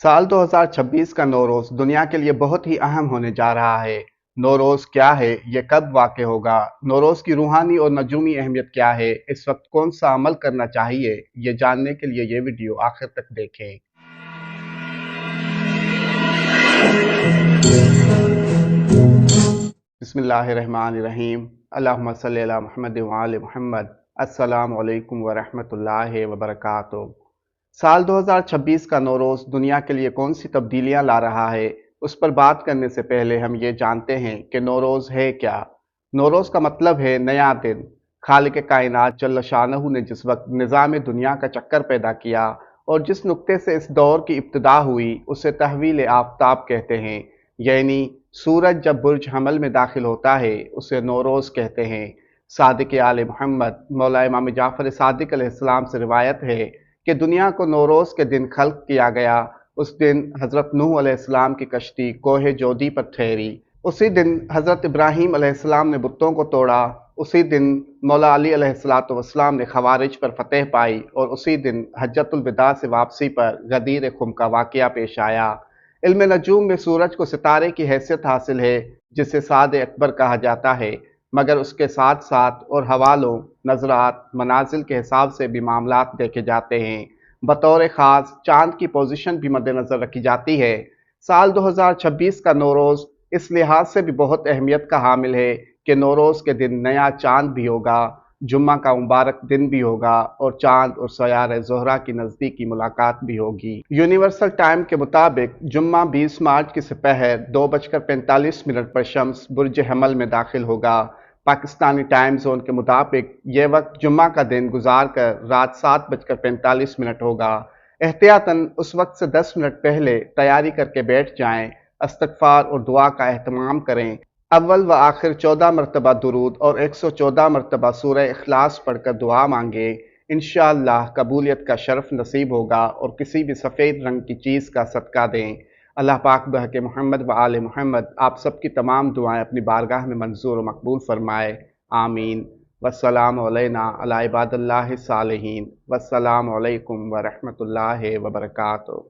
साल 2026 का नौरोज़ दुनिया के लिए बहुत ही अहम होने जा रहा है। नौरोज़ क्या है, ये कब वाक़े होगा, नौरोज़ की रूहानी और नजूमी अहमियत क्या है, इस वक्त कौन सा अमल करना चाहिए, ये जानने के लिए ये वीडियो आखिर तक देखें। बिस्मिल्लाहिर्रहमानिर्रहीम। अल्लाहुम्मा सल्लि अला मुहम्मद व आले मुहम्मद। अस्सलामु अलैकुम व रहमतुल्लाहि व बरकातुहू। साल 2026 का नौरोज़ दुनिया के लिए कौन सी तब्दीलियां ला रहा है, उस पर बात करने से पहले हम ये जानते हैं कि नौरोज़ है क्या। नौरोज़ का मतलब है नया दिन। खालिक कायनात जल्ल शानहू ने जिस वक्त निज़ाम दुनिया का चक्कर पैदा किया और जिस नुक्ते से इस दौर की इब्तिदा हुई उसे तहवील आफ्ताब कहते हैं। यानी सूरज जब बुर्ज हमल में दाखिल होता है उसे नौरोज़ कहते हैं। सादिक आले मोहम्मद मौला इमाम जाफ़र सादिक अलैहिस्सलाम से रिवायत है कि दुनिया को नौरोज़ के दिन खल्क किया गया। उस दिन हज़रत नूह अलैहिस्सलाम की कश्ती कोहे जोदी पर ठहरी। उसी दिन हज़रत इब्राहीम अलैहिस्सलाम ने बुतों को तोड़ा। उसी दिन मौला अली अलैहिस्सलातु वस्सलाम ने खवारिज पर फतेह पाई और उसी दिन हज्जतुल विदा से वापसी पर गदीर खुम का वाक़या पेश आया। इल्म नजूम में सूरज को सितारे की हैसियत हासिल है, जिसे साद अकबर कहा जाता है, मगर उसके साथ साथ और हवालों, नज़रात, मनाजिल के हिसाब से भी मामलात देखे जाते हैं। बतौर ख़ास चाँद की पोजीशन भी मद्देनज़र रखी जाती है। साल 2026 का नौरोज़ इस लिहाज से भी बहुत अहमियत का हामिल है कि नौरोज़ के दिन नया चाँद भी होगा, जुम्मा का मुबारक दिन भी होगा और चाँद और सयारे ज़ोहरा की नज़दीकी मुलाकात भी होगी। यूनिवर्सल टाइम के मुताबिक जुम्मा 20 मार्च की सुपहर 2:45 पर शम्स बुर्ज हमल में दाखिल होगा। पाकिस्तानी टाइम जोन के मुताबिक ये वक्त जुम्मा का दिन गुजार कर रात 7:45 होगा। एहतियातन उस वक्त से 10 मिनट पहले तैयारी करके बैठ जाएं, इस्तग़फ़ार और दुआ का एहतमाम करें। अव्वल व आखिर 14 मरतबा दुरूद और 114 मरतबा सूरह इखलास पढ़कर दुआ मांगे। इंशाअल्लाह कबूलियत का शरफ नसीब होगा और किसी भी सफ़ेद रंग की चीज़ का सदका दें। अल्लाह पाक बहक़ मोहम्मद व आले मोहम्मद आप सबकी तमाम दुआएं अपनी बारगाह में मंजूर व मकबूल फरमाए। आमीन। वस्सलामु अलैना अला इबादिल्लाहि सालिहीन। वस्सलामु अलैकुम व रहमतुल्लाहि व बरकातुहू।